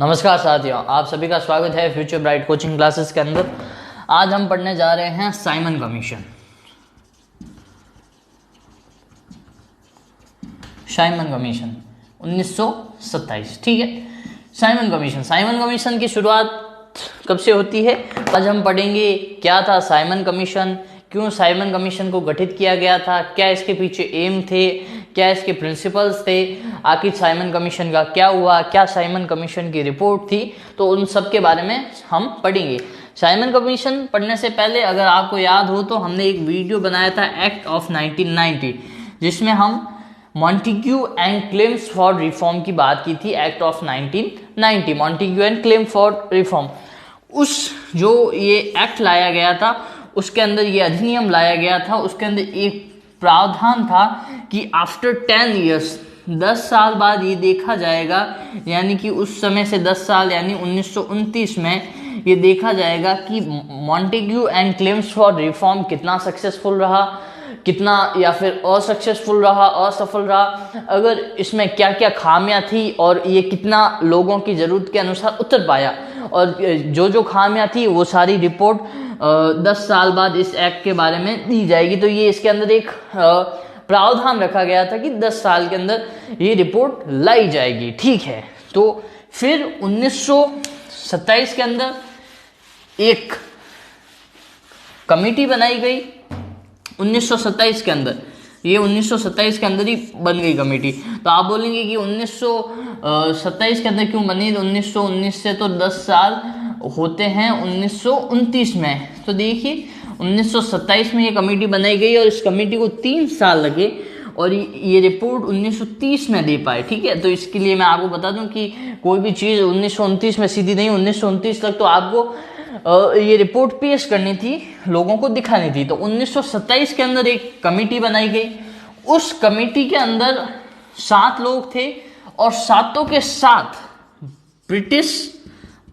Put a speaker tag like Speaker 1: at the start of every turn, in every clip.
Speaker 1: नमस्कार साथियों, आप सभी का स्वागत है फ्यूचर ब्राइट कोचिंग क्लासेस के अंदर। आज हम पढ़ने जा रहे हैं साइमन कमीशन। साइमन कमीशन 1927, ठीक है। साइमन कमीशन की शुरुआत कब से होती है? आज हम पढ़ेंगे क्या था साइमन कमीशन, क्यों साइमन कमीशन को गठित किया गया था, क्या इसके पीछे एम थे, क्या इसके प्रिंसिपल्स थे, आखिर साइमन कमीशन का क्या हुआ, क्या साइमन कमीशन की रिपोर्ट थी, तो उन सब के बारे में हम पढ़ेंगे। साइमन कमीशन पढ़ने से पहले अगर आपको याद हो तो हमने एक वीडियो बनाया था एक्ट ऑफ 1990, जिसमें हम Montagu and Chelmsford reform की बात की थी। Act of 1990, Montagu and Chelmsford reform, उस जो ये एक्ट लाया गया था उसके अंदर, ये अधिनियम लाया गया था, उसके अंदर एक प्रावधान था कि आफ्टर 10 ईयर्स, 10 साल बाद ये देखा जाएगा, यानी कि उस समय से 10 साल यानी 1929 में ये देखा जाएगा कि Montagu and Chelmsford reform कितना सक्सेसफुल रहा, कितना या फिर असक्सेसफुल रहा, असफल रहा, अगर इसमें क्या क्या खामियां थी और ये कितना लोगों की ज़रूरत के अनुसार उतर पाया, और जो खामियां थी वो सारी रिपोर्ट 10 साल बाद इस एक्ट के बारे में दी जाएगी। तो ये इसके अंदर एक प्रावधान रखा गया था कि 10 साल के अंदर ये रिपोर्ट लाई जाएगी, ठीक है। तो फिर 1927 के अंदर एक कमेटी बनाई गई। 1927 के अंदर, ये 1927 के अंदर ही बन गई कमेटी। तो आप बोलेंगे कि 1927 के अंदर क्यों बनी? 1919 से तो 10 साल होते हैं 1929 में। तो देखिए 1927 में ये कमेटी बनाई गई और इस कमेटी को 3 साल लगे और ये रिपोर्ट 1930 में दे पाए, ठीक है। तो इसके लिए मैं आपको बता दूं कि कोई भी चीज़ 1929 में सीधी नहीं, 1929 तक तो आपको ये रिपोर्ट पेश करनी थी, लोगों को दिखानी थी। तो 1927 के अंदर एक कमेटी बनाई गई। उस कमेटी के अंदर 7 लोग थे और सातों के साथ ब्रिटिश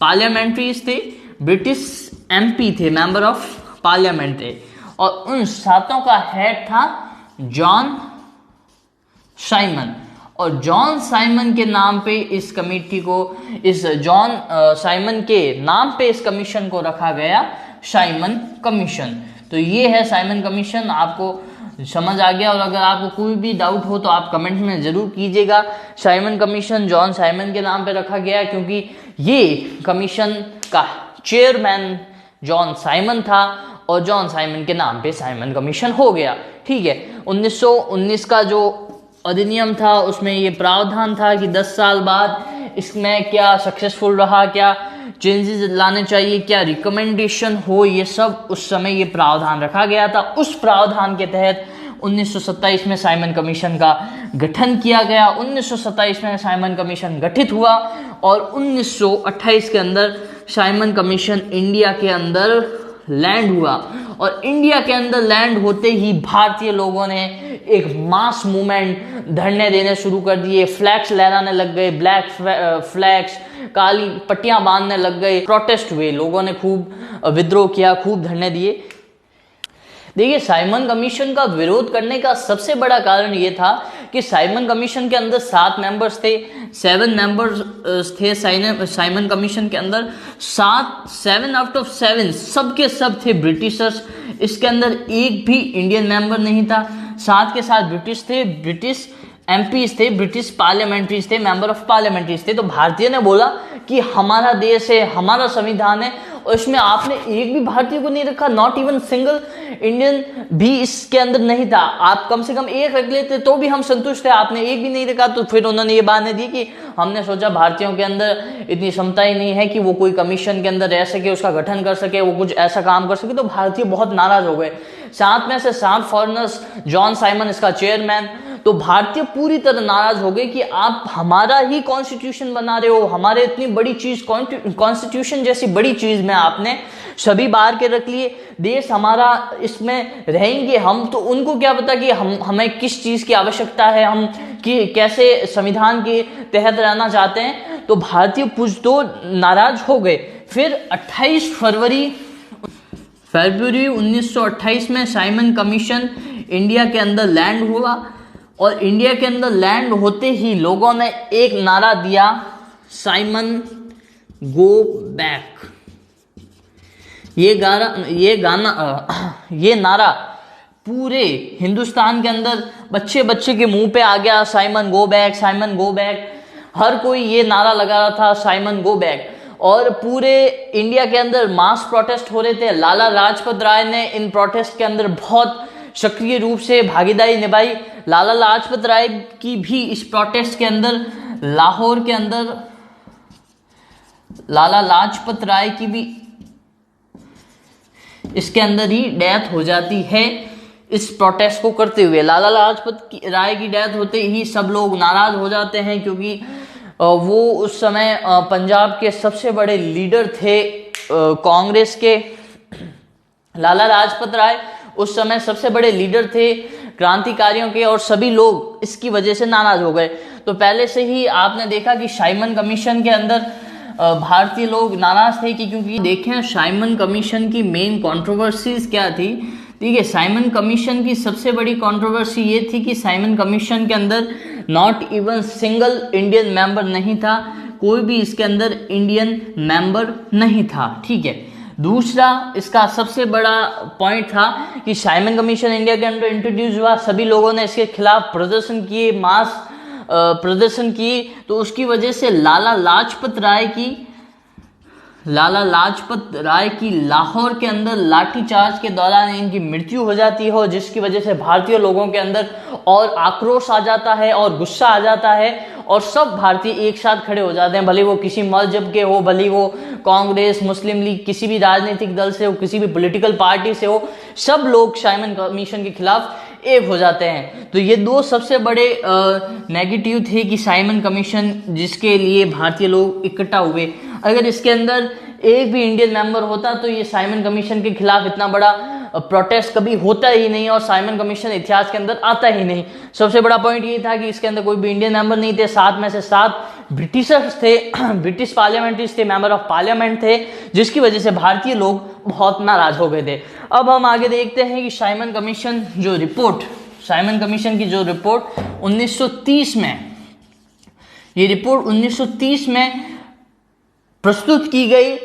Speaker 1: पार्लियामेंट्रीज थे, ब्रिटिश एमपी थे, मेंबर ऑफ पार्लियामेंट थे, और उन सातों का हेड था जॉन साइमन। और जॉन साइमन के नाम पे इस कमेटी को, इस जॉन साइमन के नाम पे इस कमीशन को रखा गया साइमन कमीशन। तो ये है साइमन कमीशन। आपको समझ आ गया? और अगर आपको कोई भी डाउट हो तो आप कमेंट में ज़रूर कीजिएगा। साइमन कमीशन जॉन साइमन के नाम पे रखा गया क्योंकि ये कमीशन का चेयरमैन जॉन साइमन था और जॉन साइमन के नाम पे साइमन कमीशन हो गया, ठीक है। 1919 का जो अधिनियम था उसमें ये प्रावधान था कि 10 साल बाद इसमें क्या सक्सेसफुल रहा, क्या चेंजेस लाने चाहिए, क्या रिकमेंडेशन हो, ये सब उस समय ये प्रावधान रखा गया था। उस प्रावधान के तहत 1927 में साइमन कमीशन का गठन किया गया। 1927 में साइमन कमीशन गठित हुआ और 1928 के अंदर साइमन कमीशन इंडिया के अंदर लैंड हुआ। और इंडिया के अंदर लैंड होते ही भारतीय लोगों ने एक मास मूवमेंट, धरने देने शुरू कर दिए, फ्लैग्स लहराने लग गए, ब्लैक फ्लैग्स, काली पट्टियां बांधने लग गए, प्रोटेस्ट हुए, लोगों ने खूब विद्रोह किया, खूब धरने दिए। देखिए, साइमन कमीशन का विरोध करने का सबसे बड़ा कारण ये था कि साइमन कमीशन के अंदर 7 मेंबर्स थे, 7 मेंबर्स थे साइमन कमीशन के अंदर। 7 आउट ऑफ 7 सब के सब थे ब्रिटिशर्स। इसके अंदर एक भी इंडियन मेंबर नहीं था। 7 के साथ ब्रिटिश थे, ब्रिटिश एमपीज थे, ब्रिटिश पार्लियामेंट्रीज थे, मेंबर ऑफ पार्लियामेंट्रीज थे। तो भारतीय ने बोला कि हमारा देश है, हमारा संविधान है, और इसमें आपने एक भी भारतीय को नहीं रखा, नॉट इवन सिंगल इंडियन भी इसके अंदर नहीं था। आप कम से कम एक रख लेते तो भी हम संतुष्ट थे, आपने एक भी नहीं रखा। तो फिर उन्होंने ये बहाने दी कि हमने सोचा भारतीयों के अंदर इतनी क्षमता ही नहीं है कि वो कोई कमीशन के अंदर रह सके, उसका गठन कर सके, वो कुछ ऐसा काम कर सके। तो भारतीय बहुत नाराज हो गए। 7 में से 7 फॉरेनर्स, जॉन साइमन इसका चेयरमैन। तो भारतीय पूरी तरह नाराज हो गए कि आप हमारा ही कॉन्स्टिट्यूशन बना रहे हो, हमारे इतनी बड़ी चीज, कॉन्स्टिट्यूशन जैसी बड़ी चीज में आपने सभी बाहर के रख लिए, देश हमारा इसमें रहेंगे हम, तो उनको क्या पता कि हमें किस चीज की आवश्यकता है, हम कि कैसे संविधान के तहत रहना चाहते हैं। तो भारतीय कुछ तो नाराज हो गए। फिर 28 फरवरी 1928 में साइमन कमीशन इंडिया के अंदर लैंड हुआ और इंडिया के अंदर लैंड होते ही लोगों ने एक नारा दिया, साइमन गो बैक। ये नारा पूरे हिंदुस्तान के अंदर बच्चे बच्चे के मुंह पे आ गया, Simon go back, Simon go back. हर कोई ये नारा लगा रहा था, साइमन गो बैक। और पूरे इंडिया के अंदर मास प्रोटेस्ट हो रहे थे। लाला लाजपत राय ने इन प्रोटेस्ट के अंदर बहुत सक्रिय रूप से भागीदारी निभाई। लाला लाजपत राय की भी इस प्रोटेस्ट के अंदर, लाहौर के अंदर लाला लाजपत राय की भी इसके अंदर ही डेथ हो जाती है इस प्रोटेस्ट को करते हुए। लाला लाजपत राय की डेथ होते ही सब लोग नाराज हो जाते हैं, क्योंकि वो उस समय पंजाब के सबसे बड़े लीडर थे कांग्रेस के। लाला लाजपत राय उस समय सबसे बड़े लीडर थे क्रांतिकारियों के, और सभी लोग इसकी वजह से नाराज हो गए। तो पहले से ही आपने देखा कि साइमन कमीशन के अंदर भारतीय लोग नाराज थे, कि क्योंकि देखें साइमन कमीशन की मेन कंट्रोवर्सीज क्या थी। ठीक है, साइमन कमीशन की सबसे बड़ी कंट्रोवर्सी ये थी कि साइमन कमीशन के अंदर not even single Indian member नहीं था, कोई भी इसके अंदर इंडियन मेंबर नहीं था। ठीक है, दूसरा इसका सबसे बड़ा पॉइंट था कि साइमन कमीशन इंडिया के अंदर इंट्रोड्यूस हुआ, सभी लोगों ने इसके खिलाफ प्रदर्शन किए, मास प्रदर्शन किए। तो उसकी वजह से लाला लाजपत राय की लाहौर के अंदर लाठीचार्ज के दौरान इनकी मृत्यु हो जाती है, और जिसकी वजह से भारतीय लोगों के अंदर और आक्रोश आ जाता है और गुस्सा आ जाता है, और सब भारतीय एक साथ खड़े हो जाते हैं, भले वो किसी मजहब के हो, भले वो कांग्रेस, मुस्लिम लीग, किसी भी राजनीतिक दल से हो, किसी भी पॉलिटिकल पार्टी से हो, सब लोग साइमन कमीशन के खिलाफ एक हो जाते हैं। तो ये दो सबसे बड़े नेगेटिव थे कि साइमन कमीशन जिसके लिए भारतीय लोग इकट्ठा हुए। अगर इसके अंदर एक भी इंडियन मेंबर होता तो ये साइमन कमीशन के खिलाफ इतना बड़ा प्रोटेस्ट कभी होता ही नहीं, और साइमन कमीशन इतिहास के अंदर आता ही नहीं। सबसे बड़ा पॉइंट ये था कि इसके अंदर कोई भी इंडियन मेंबर नहीं थे, 7 में से 7 ब्रिटिशर्स थे, ब्रिटिश पार्लियामेंट्रीज थे, मेंबर ऑफ पार्लियामेंट थे, जिसकी वजह से भारतीय लोग बहुत नाराज हो गए थे। अब हम आगे देखते हैं कि साइमन कमीशन की जो रिपोर्ट 1930 में, ये रिपोर्ट 1930 में प्रस्तुत की गई,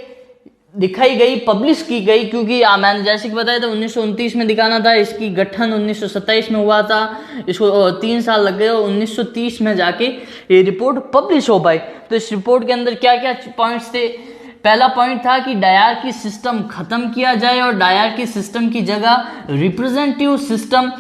Speaker 1: दिखाई गई, पब्लिश की गई, क्योंकि मैंने जैसे कि बताया था 1929 में दिखाना था, इसकी गठन 1927 में हुआ था, इसको 3 साल लग गए, और 1930 में जाके ये रिपोर्ट पब्लिश हो पाई। तो इस रिपोर्ट के अंदर क्या क्या पॉइंट्स थे? पहला पॉइंट था कि डायरकी सिस्टम खत्म किया जाए, और डायरकी सिस्टम की जगह रिप्रेजेंटेटिव सिस्टम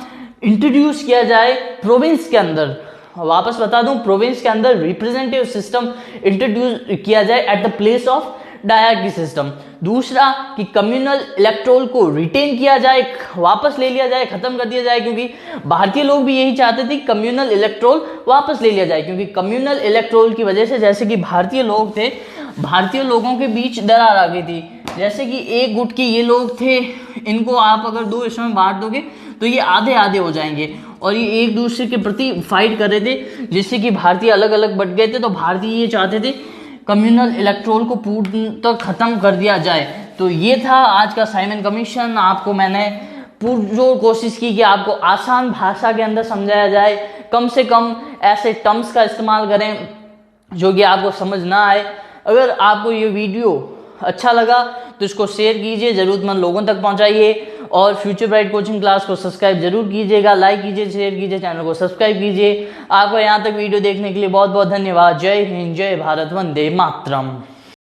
Speaker 1: इंट्रोड्यूस किया जाए प्रोविंस के अंदर। वापस बता दूं, प्रोविंस के अंदर रिप्रेजेंटेटिव सिस्टम इंट्रोड्यूस किया जाए at the place of dyarchy system. दूसरा कि कम्युनल इलेक्ट्रोल को रिटेन किया जाए, वापस ले लिया जाए, खत्म कर दिया जाए, क्योंकि भारतीय लोग भी यही चाहते थे, कम्युनल इलेक्ट्रोल वापस ले लिया जाए, क्योंकि कम्युनल इलेक्ट्रोल की वजह से जैसे कि भारतीय लोग थे, भारतीय लोगों के बीच दरार आ गई थी। जैसे कि एक गुट के ये लोग थे, इनको आप अगर 2 हिस्सों में बांट दोगे तो ये आधे आधे हो जाएंगे, और ये एक दूसरे के प्रति फाइट कर रहे थे, जिससे कि भारतीय अलग अलग बट गए थे। तो भारतीय ये चाहते थे कम्युनल इलेक्ट्रोल को पूर्णतः खत्म कर दिया जाए। तो ये था आज का साइमन कमीशन। आपको मैंने पुरजोर कोशिश की कि आपको आसान भाषा के अंदर समझाया जाए, कम से कम ऐसे टर्म्स का इस्तेमाल करें जो कि आपको समझ ना आए। अगर आपको ये वीडियो अच्छा लगा तो इसको शेयर कीजिए, ज़रूरतमंद लोगों तक पहुंचाइए, और फ्यूचर ब्राइट कोचिंग क्लास को सब्सक्राइब जरूर कीजिएगा, लाइक कीजिए, शेयर कीजिए, चैनल को सब्सक्राइब कीजिए। आपको यहाँ तक वीडियो देखने के लिए बहुत बहुत धन्यवाद। जय हिंद, जय भारत, वंदे मातरम।